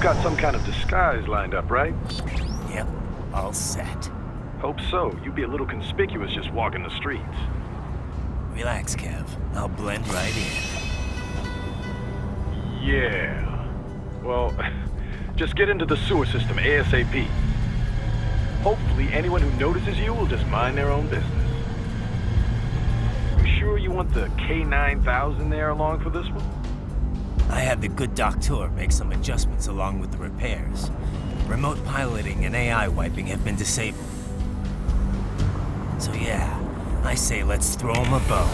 got some kind of disguise lined up, right? Yep, all set. Hope so. You'd be a little conspicuous just walking the streets. Relax, Kev. I'll blend right in. Yeah. Well, just get into the sewer system ASAP. Hopefully anyone who notices you will just mind their own business. You sure you want the K9000 there along for this one? I had the good doctor make some adjustments along with the repairs. Remote piloting and AI wiping have been disabled. So yeah, I say let's throw him a bone.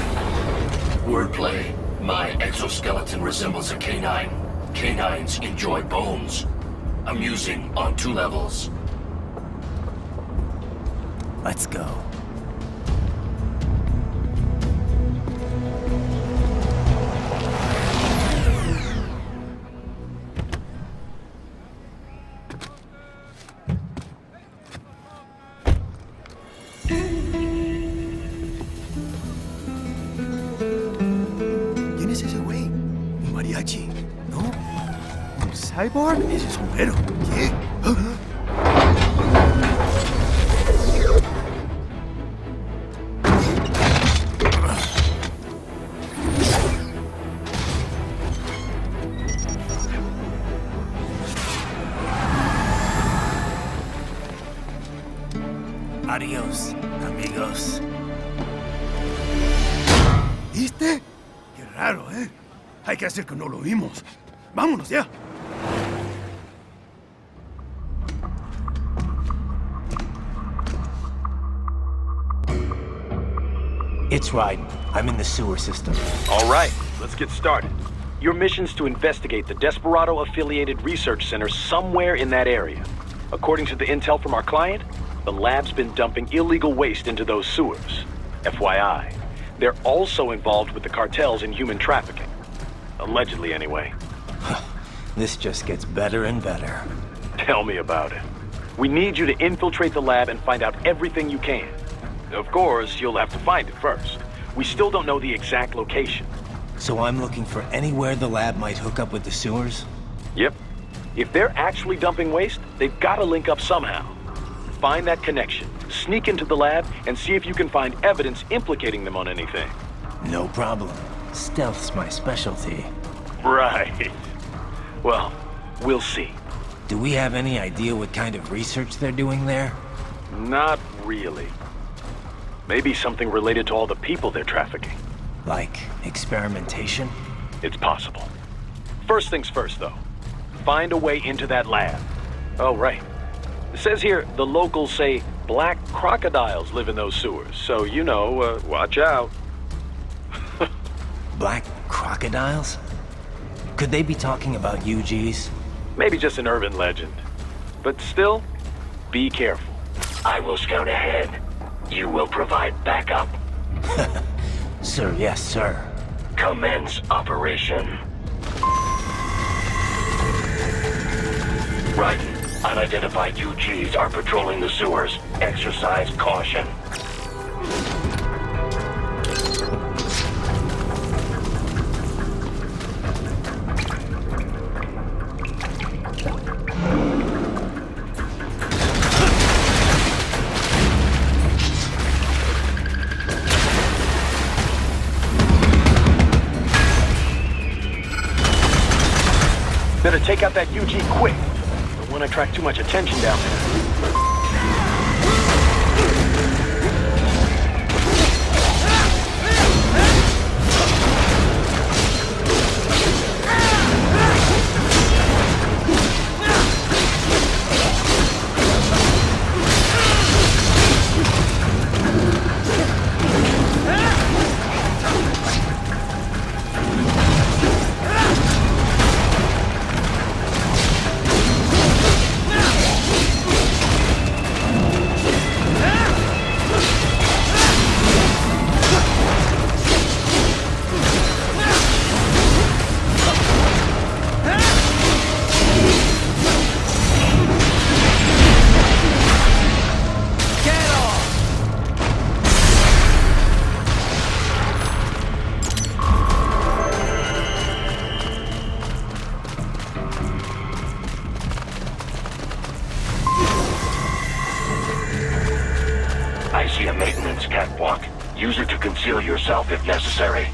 Wordplay. My exoskeleton resembles a canine. Canines enjoy bones. Amusing on 2 levels. Let's go. ¿Quién es ese güey? ¿Un mariachi? ¿No? ¿Un cyborg? Ese sombrero. ¿Qué? Adiós, amigos. ¿Viste? Qué raro, ¿eh? Hay que hacer que no lo vimos. Vámonos ya. It's Raiden. I'm in the sewer system. All right, let's get started. Your mission's to investigate the Desperado-affiliated research center somewhere in that area. According to the intel from our client, the lab's been dumping illegal waste into those sewers. FYI, they're also involved with the cartels in human trafficking. Allegedly, anyway. This just gets better and better. Tell me about it. We need you to infiltrate the lab and find out everything you can. Of course, you'll have to find it first. We still don't know the exact location. So I'm looking for anywhere the lab might hook up with the sewers? Yep. If they're actually dumping waste, they've got to link up somehow. Find that connection, sneak into the lab, and see if you can find evidence implicating them on anything. No problem. Stealth's my specialty. Right. Well, we'll see. Do we have any idea what kind of research they're doing there? Not really. Maybe something related to all the people they're trafficking. Like experimentation? It's possible. First things first, though. Find a way into that lab. Oh, right. It says here the locals say black crocodiles live in those sewers, so you know, watch out. Black crocodiles? Could they be talking about UGs? Maybe just an urban legend. But still, be careful. I will scout ahead. You will provide backup. Sir, yes, sir. Commence operation. Raiden, unidentified UGs are patrolling the sewers. Exercise caution. Better take out that UG quick. Don't want to attract too much attention down there. I see a maintenance catwalk. Use it to conceal yourself if necessary.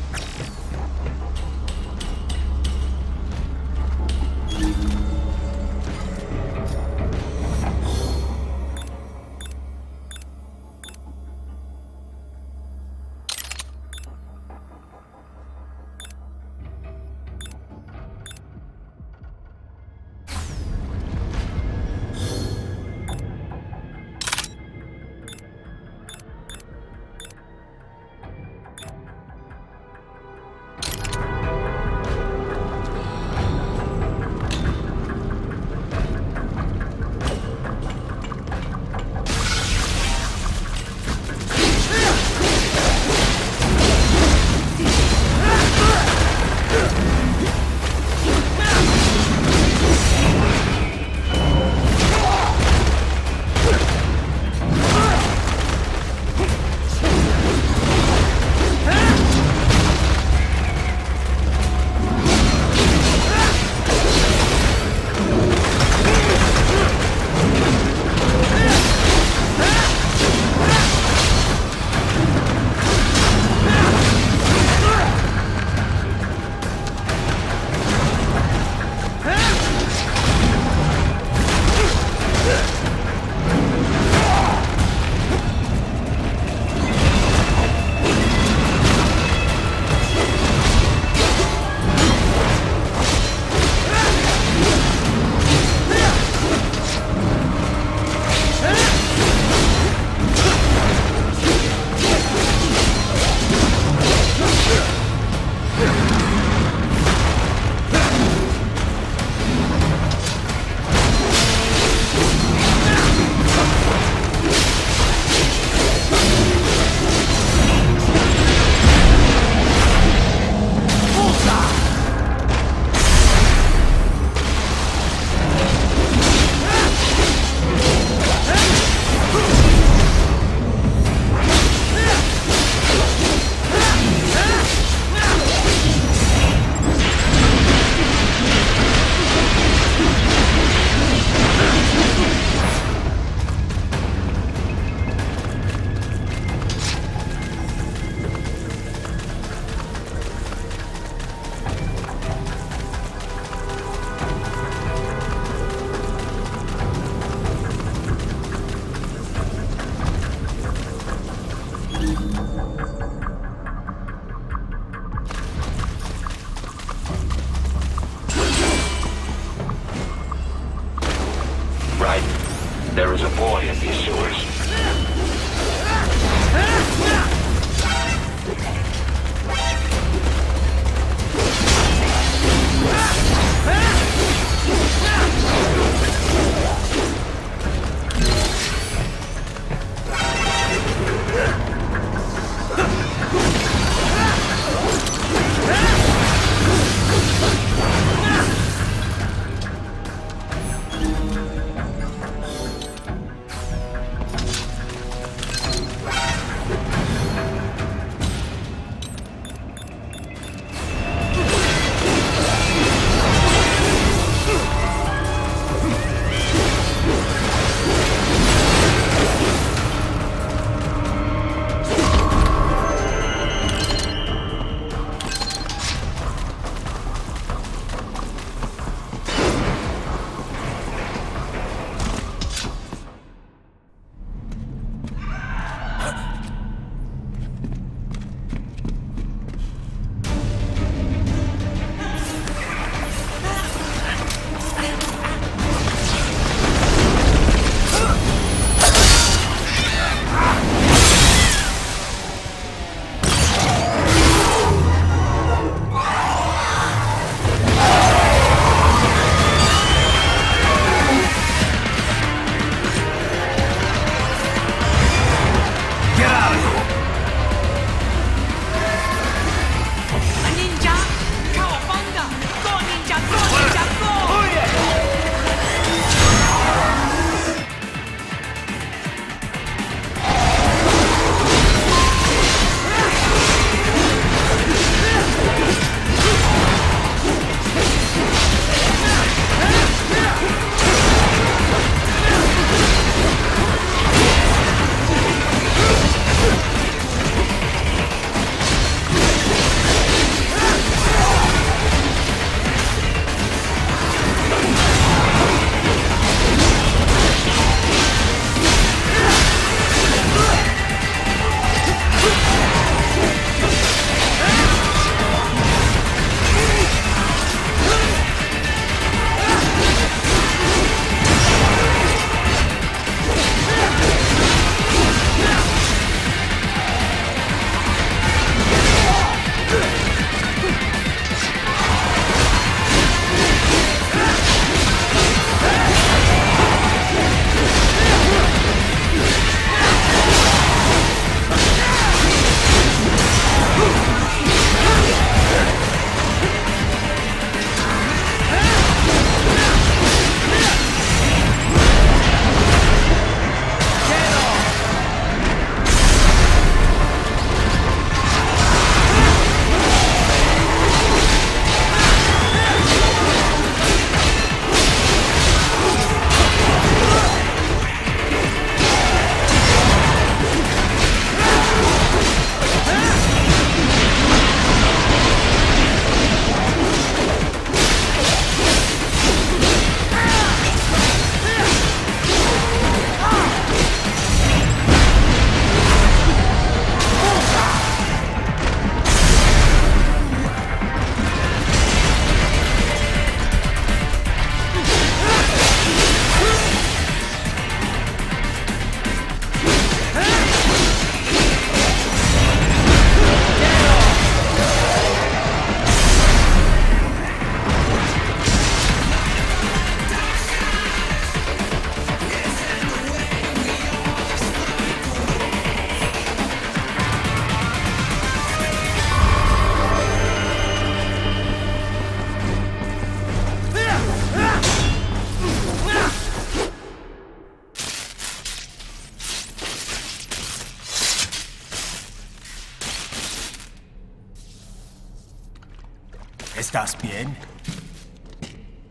¿Estás bien?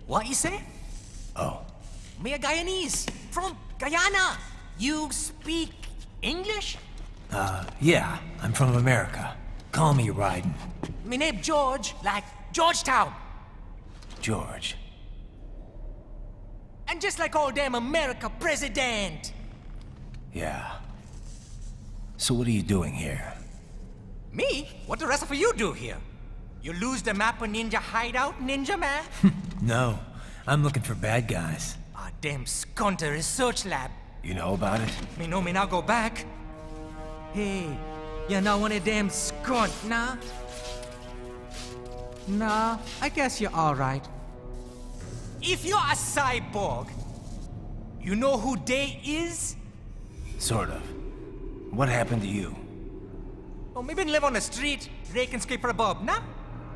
What you say? Oh, Me a Guyanese from Guyana. You speak English? yeah, I'm from America. Call me Raiden. Me name George, like Georgetown. George. And just like all damn America president. Yeah. So what are you doing here? Me? What the rest of you do here? You lose the map of Ninja hideout, Ninja man? No, I'm looking for bad guys. Ah, damn skunter research lab. You know about it? Me know me now go back. Hey, you're not one of them skunt, nah? Nah, I guess you're alright. If you're a cyborg, you know who they is? Sort of. What happened to you? Oh, me been live on the street, rake and scrape for a bob, nah?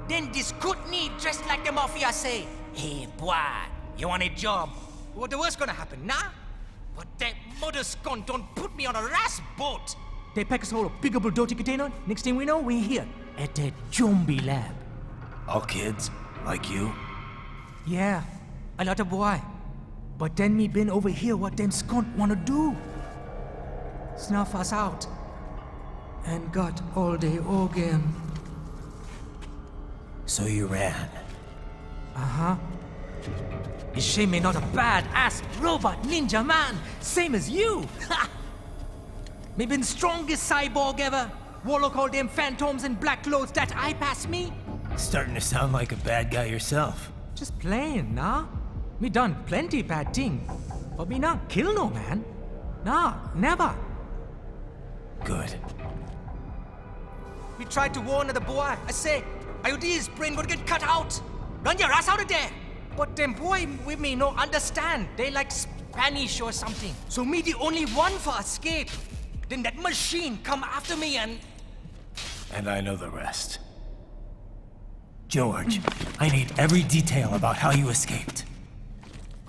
Then this Courtney dressed like the mafia say, hey boy, you want a job? What the worst gonna happen, nah? But that mother skunt don't put me on a ras boat. They pack us all a big old dirty container. Next thing we know, we're here at the zombie lab. All kids? Like you? Yeah, a lot of boy. But then me been over here what them skunt wanna do. Snuff us out. And got all the organ. So you ran. Uh-huh. Is she me not a bad-ass robot ninja man, same as you? Ha! Me been strongest cyborg ever. Warlock all them phantoms in black clothes that eye pass me. Starting to sound like a bad guy yourself. Just playing, nah? Me done plenty bad thing. But me not kill no man. Nah, never. Good. We tried to warn the boy. I say, IOD's brain would get cut out. Run your ass out of there. But them boy with me no understand. They like Spanish or something. So me the only one for escape. Then that machine come after me and... And I know the rest. George, I need every detail about how you escaped.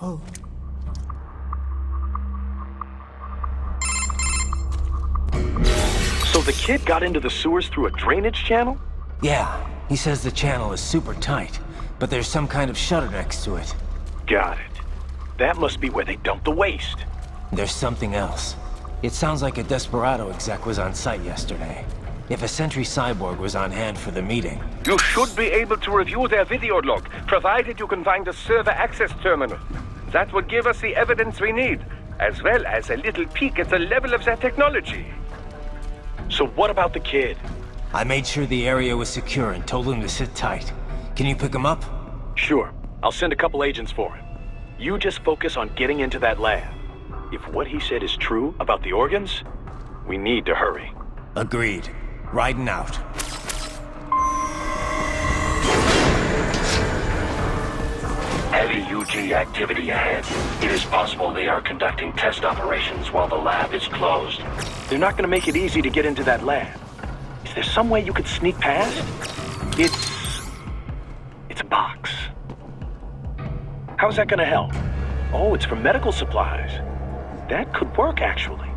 Oh. So the kid got into the sewers through a drainage channel? Yeah, he says the channel is super tight, but there's some kind of shutter next to it. Got it. That must be where they dumped the waste. There's something else. It sounds like a Desperado exec was on site yesterday. If a Sentry Cyborg was on hand for the meeting. You should be able to review their video log, provided you can find a server access terminal. That would give us the evidence we need, as well as a little peek at the level of their technology. So what about the kid? I made sure the area was secure and told him to sit tight. Can you pick him up? Sure. I'll send a couple agents for him. You just focus on getting into that lab. If what he said is true about the organs, we need to hurry. Agreed. Riding out. Heavy UG activity ahead. It is possible they are conducting test operations while the lab is closed. They're not gonna make it easy to get into that lab. Is there some way you could sneak past? It's a box. How's that gonna help? Oh, it's for medical supplies. That could work, actually.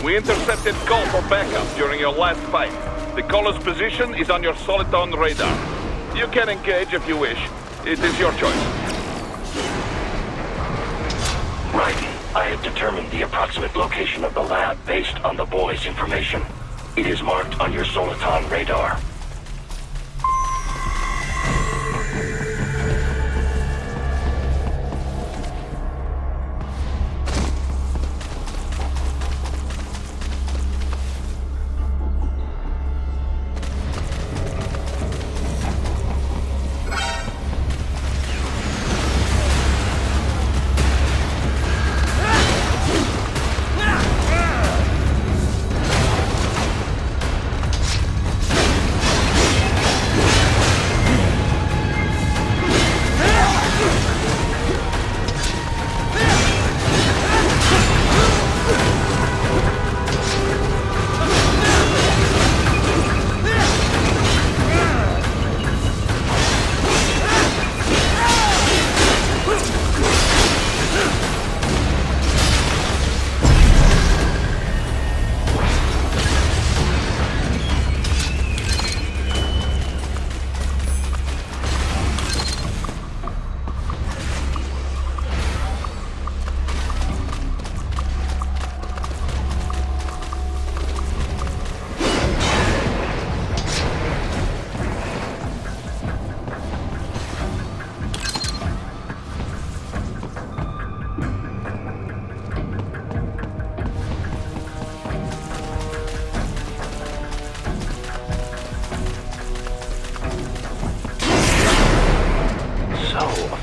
We intercepted call for backup during your last fight. The caller's position is on your Soliton radar. You can engage if you wish. It is your choice. Raiden, I have determined the approximate location of the lab based on the boy's information. It is marked on your Soliton radar.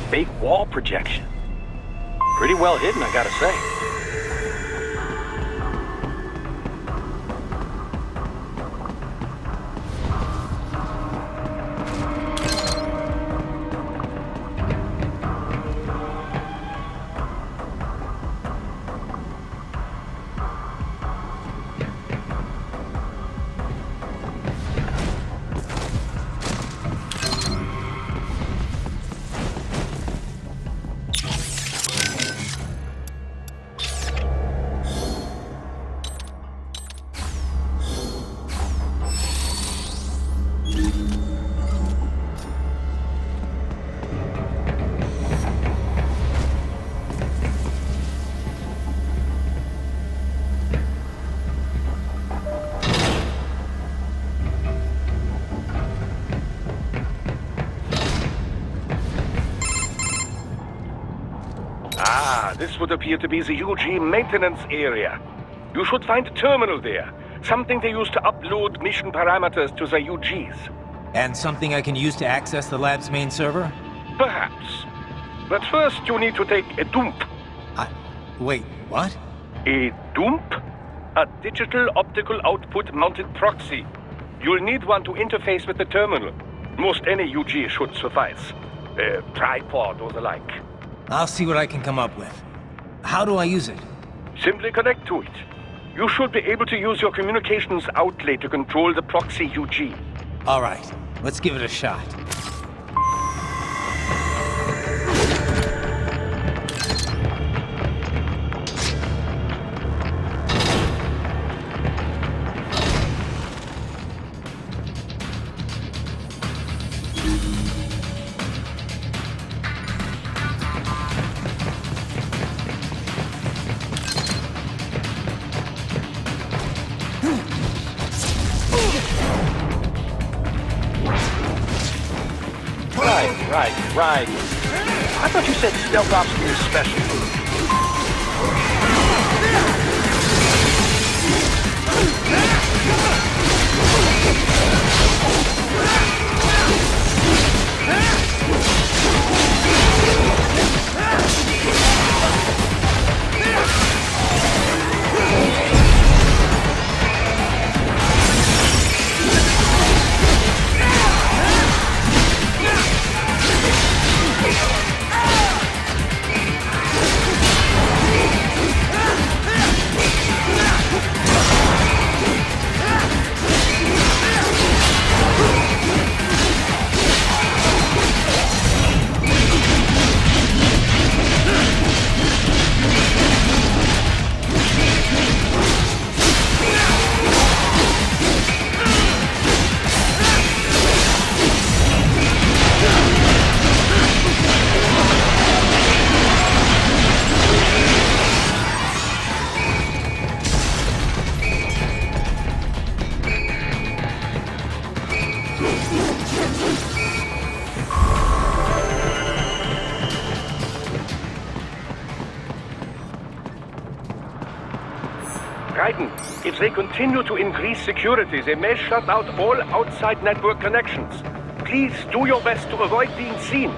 Fake wall projection. Pretty well hidden, I gotta say. This would appear to be the UG maintenance area. You should find a terminal there. Something they use to upload mission parameters to the UGs. And something I can use to access the lab's main server? Perhaps. But first you need to take a dump. Wait, what? A dump? A digital optical output mounted proxy. You'll need one to interface with the terminal. Most any UG should suffice. A tripod or the like. I'll see what I can come up with. How do I use it? Simply connect to it. You should be able to use your communications outlet to control the proxy UG. All right, let's give it a shot. Right. I thought you said stealth ops were your specialty. Raiden, if they continue to increase security, they may shut out all outside network connections. Please do your best to avoid being seen.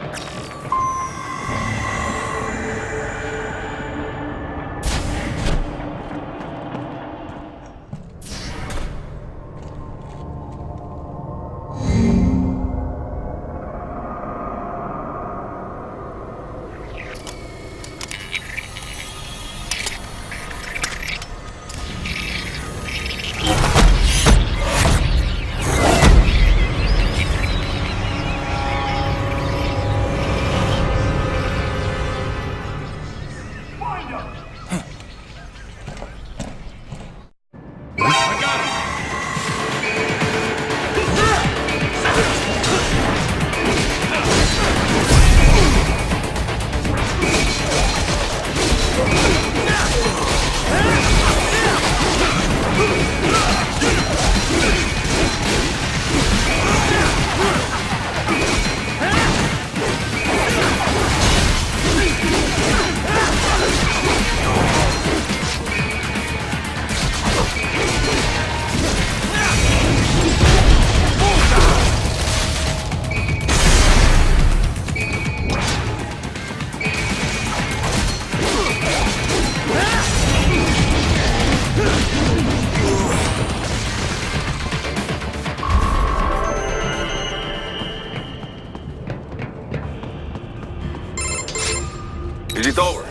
Is it over?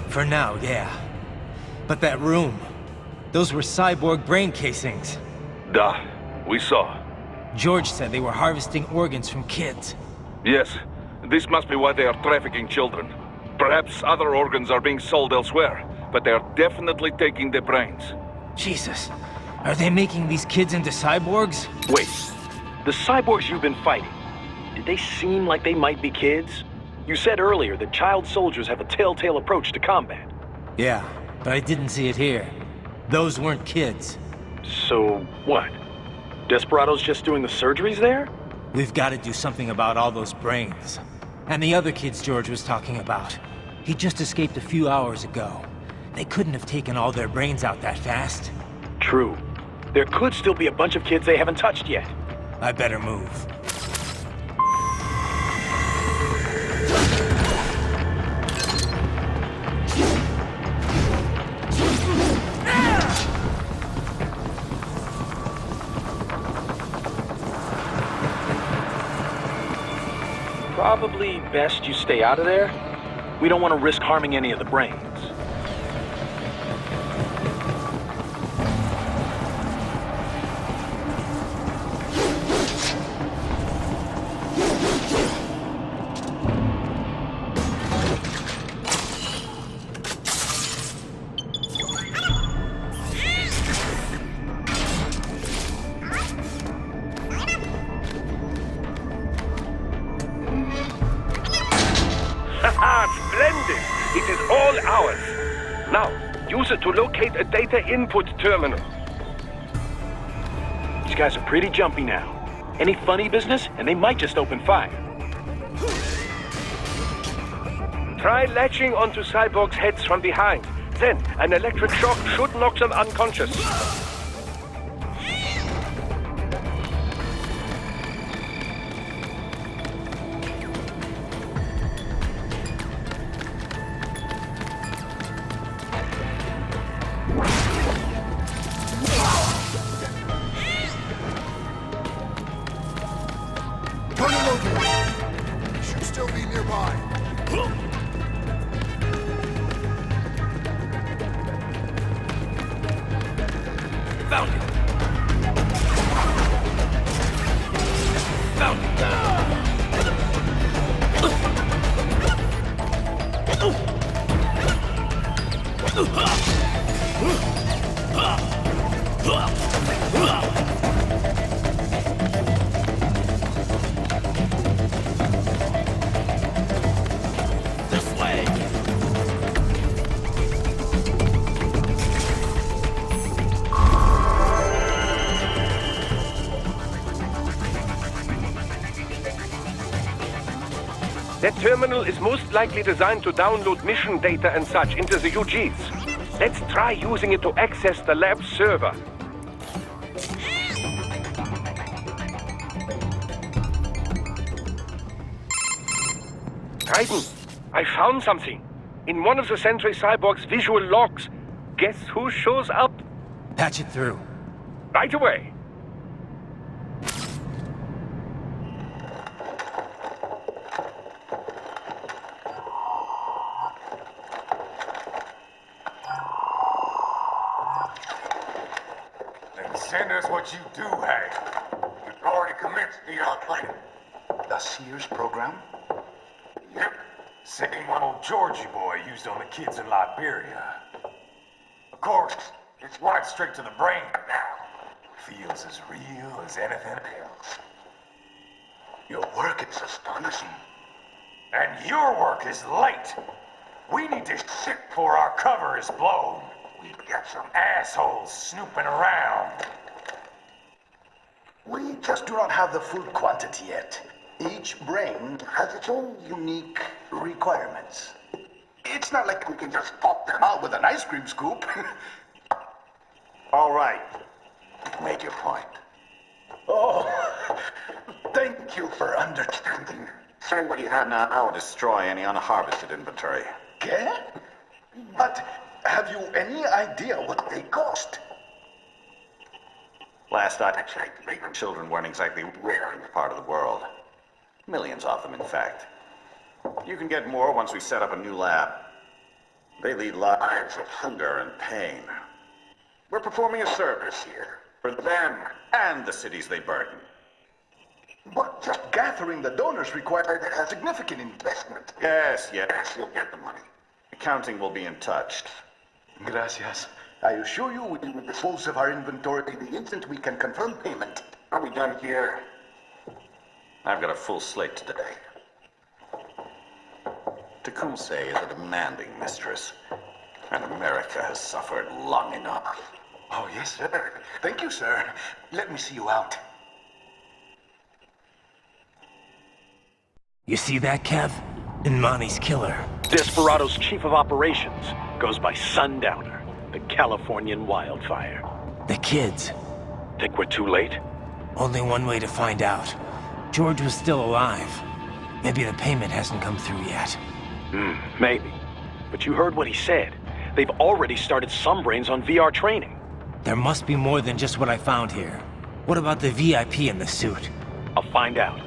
For now, yeah. But that room, those were cyborg brain casings. Duh, we saw. George said they were harvesting organs from kids. Yes, this must be why they are trafficking children. Perhaps other organs are being sold elsewhere, but they are definitely taking the brains. Jesus, are they making these kids into cyborgs? Wait, the cyborgs you've been fighting, did they seem like they might be kids? You said earlier that child soldiers have a telltale approach to combat. Yeah, but I didn't see it here. Those weren't kids. So, what? Desperado's just doing the surgeries there? We've got to do something about all those brains. And the other kids George was talking about. He just escaped a few hours ago. They couldn't have taken all their brains out that fast. True. There could still be a bunch of kids they haven't touched yet. I better move. Probably best you stay out of there. We don't want to risk harming any of the brains. Splendid! It is all ours. Now, use it to locate a data input terminal. These guys are pretty jumpy now. Any funny business, and they might just open fire. Try latching onto cyborgs' heads from behind. Then, an electric shock should knock them unconscious. Should still be nearby. Found it! Found That terminal is most likely designed to download mission data and such into the UGs. Let's try using it to access the lab server. Raiden, I found something. In one of the Sentry Cyborg's visual logs. Guess who shows up? Patch it through. Right away. Then send us what you do have. We've already commenced the training. The Sears program? Yep. Same one old Georgie boy used on the kids in Liberia. Of course, it's right straight to the brain now. Feels as real as anything else. Your work is astonishing. And your work is late. We need this shit before our cover is blown. We've got some assholes snooping around. We just do not have the full quantity yet. Each brain has its own unique requirements. It's not like we can just pop them out with an ice cream scoop. All right. You've made your point. Oh, thank you for understanding. Send what you have now, or destroy any unharvested inventory. Okay? But have you any idea what they cost? Last I checked, children weren't exactly rare in this part of the world. Millions of them, in fact. You can get more once we set up a new lab. They lead lives of hunger and pain. We're performing a service here. For them and the cities they burden. But just gathering the donors required a significant investment. Yes, you'll get the money. Accounting will be in touch. Gracias. I assure you we will dispose of our inventory the instant we can confirm payment. Are we done here? I've got a full slate today. Tecumseh is a demanding mistress, and America has suffered long enough. Oh, yes, sir. Thank you, sir. Let me see you out. You see that, Kev? Inmani's killer. Desperado's chief of operations goes by Sundowner, the Californian wildfire. The kids. Think we're too late? Only one way to find out. George was still alive. Maybe the payment hasn't come through yet. Maybe. But you heard what he said. They've already started some brains on VR training. There must be more than just what I found here. What about the VIP in the suit? I'll find out.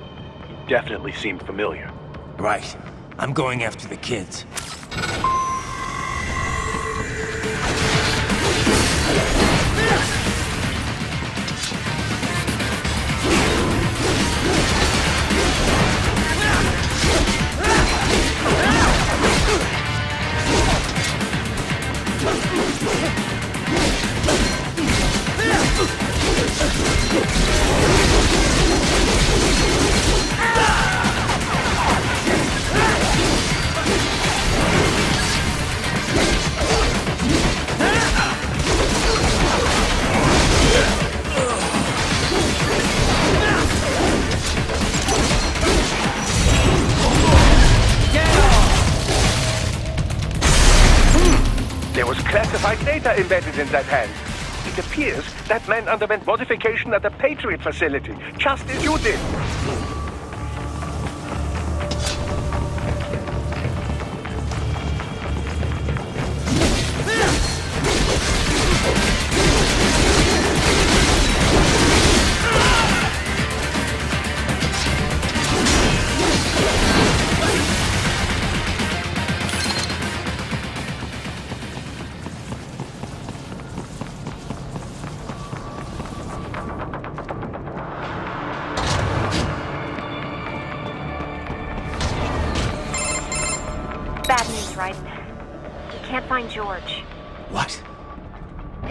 He definitely seemed familiar. Right. I'm going after the kids. There was classified data embedded in that hand. It appears that man underwent modification at the Patriot facility, just as you did. Bad news, Raiden. We can't find George. What?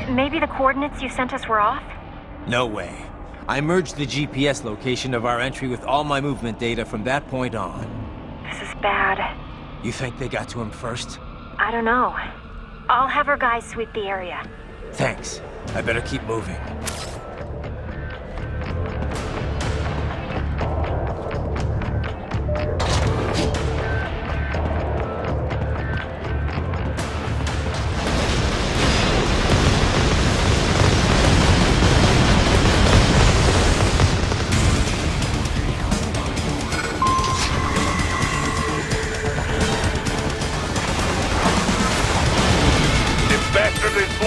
Maybe the coordinates you sent us were off? No way. I merged the GPS location of our entry with all my movement data from that point on. This is bad. You think they got to him first? I don't know. I'll have our guys sweep the area. Thanks. I better keep moving.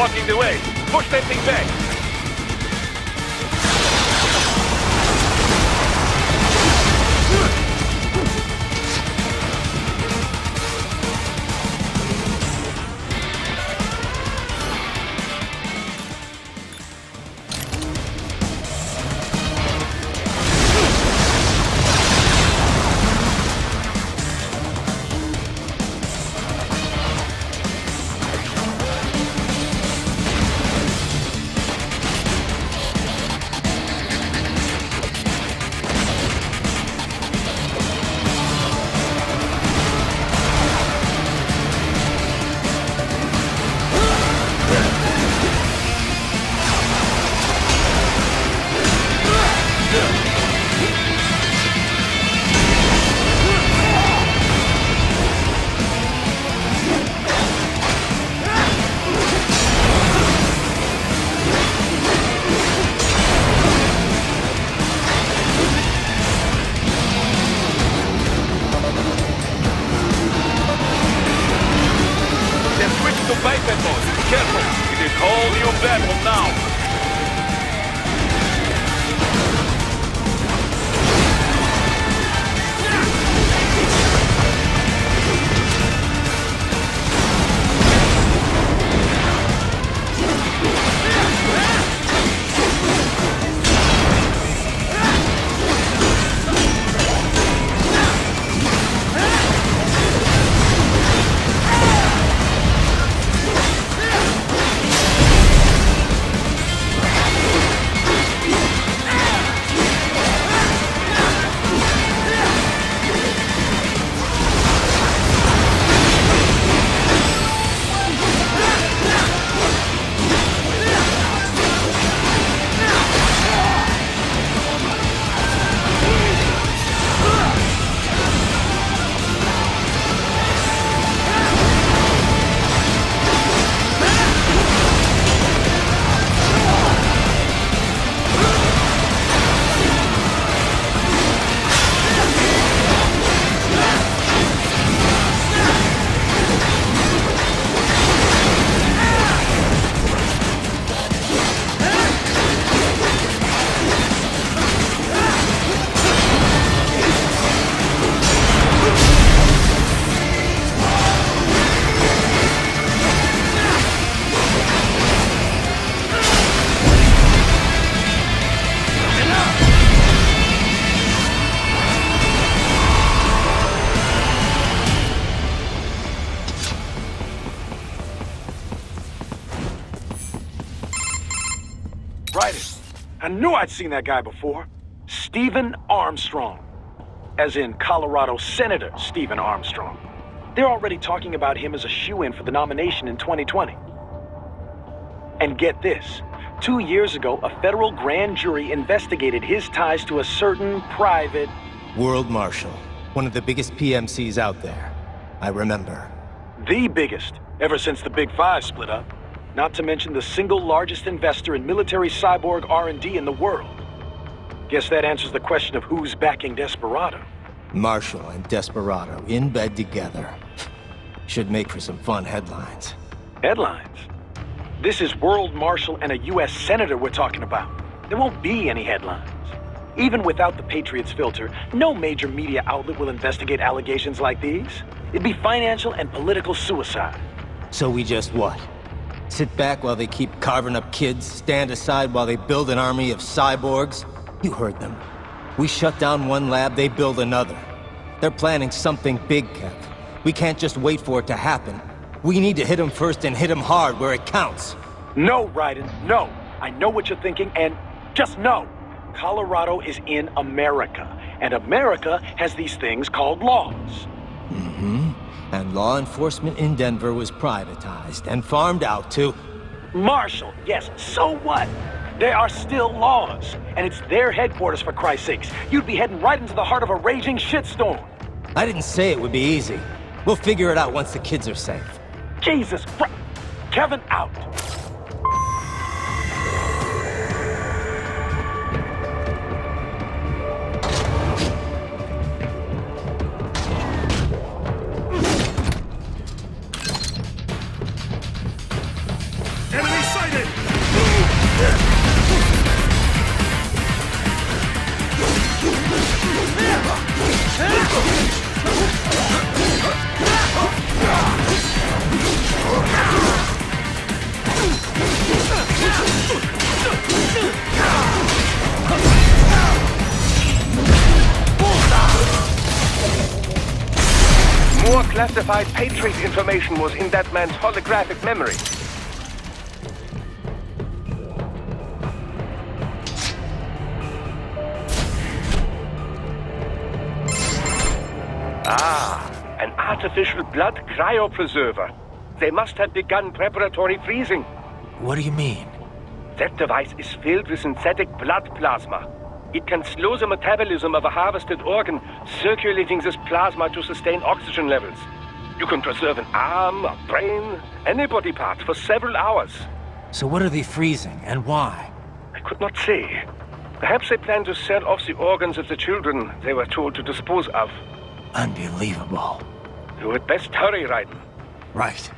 blocking the way. Push that thing back. Raiden. I knew I'd seen that guy before. Stephen Armstrong. As in Colorado Senator Stephen Armstrong. They're already talking about him as a shoo-in for the nomination in 2020. And get this. 2 years ago, a federal grand jury investigated his ties to a certain private... World Marshal. One of the biggest PMCs out there. I remember. The biggest, ever since the Big Five split up. Not to mention the single largest investor in military cyborg R&D in the world. Guess that answers the question of who's backing Desperado. Marshall and Desperado in bed together. Should make for some fun headlines. Headlines? This is World Marshal and a U.S. Senator we're talking about. There won't be any headlines. Even without the Patriots filter, no major media outlet will investigate allegations like these. It'd be financial and political suicide. So we just what? Sit back while they keep carving up kids, stand aside while they build an army of cyborgs? You heard them. We shut down one lab, they build another. They're planning something big, Kev. We can't just wait for it to happen. We need to hit them first and hit them hard where it counts. No, Raiden, no. I know what you're thinking, and just know. Colorado is in America, and America has these things called laws. Mm-hmm. And law enforcement in Denver was privatized and farmed out to... Marshall, yes, so what? There are still laws, and it's their headquarters, for Christ's sakes. You'd be heading right into the heart of a raging shitstorm. I didn't say it would be easy. We'll figure it out once the kids are safe. Jesus Christ. Kevin out. Enemy More classified Patriot information was in that man's holographic memory. Ah, an artificial blood cryopreserver. They must have begun preparatory freezing. What do you mean? That device is filled with synthetic blood plasma. It can slow the metabolism of a harvested organ, circulating this plasma to sustain oxygen levels. You can preserve an arm, a brain, any body part for several hours. So what are they freezing, and why? I could not say. Perhaps they plan to sell off the organs of the children they were told to dispose of. Unbelievable. You had best hurry, Raiden. Right.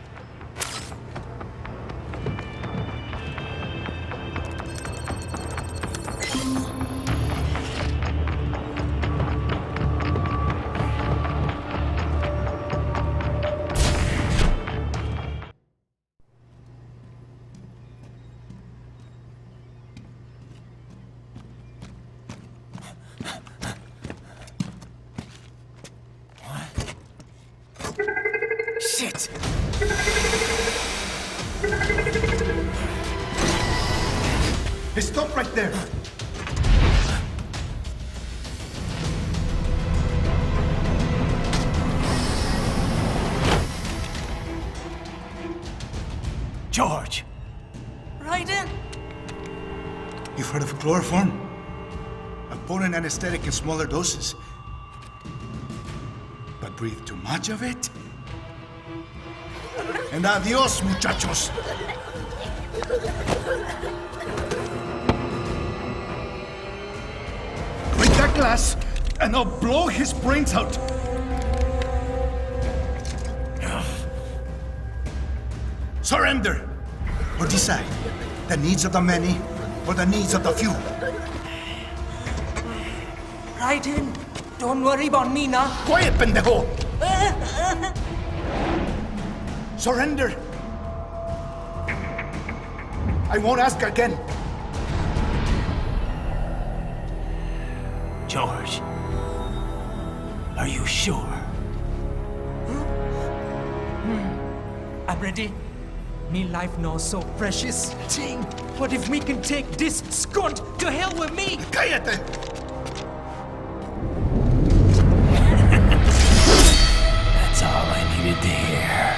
Shit! Hey, stop right there! George! Raiden? You've heard of chloroform? A potent anesthetic in smaller doses. But breathe too much of it? And adios, muchachos! Break that glass, and I'll blow his brains out! Surrender! Or decide, the needs of the many, or the needs of the few. Raiden, don't worry about me now. Quiet, pendejo! Surrender! I won't ask again. George, are you sure? I'm ready. Me life now so precious. Ting, what if we can take this skunt to hell with me? Cállate! That's all I needed to hear.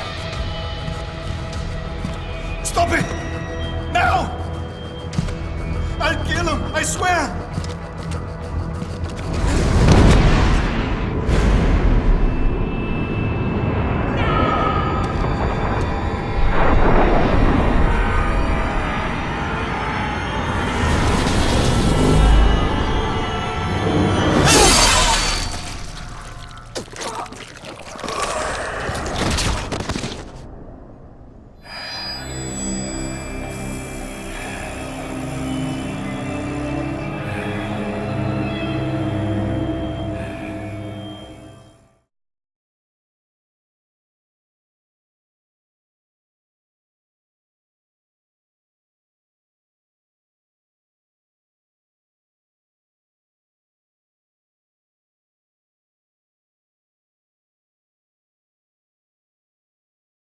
Stop it! Now! I'll kill him, I swear!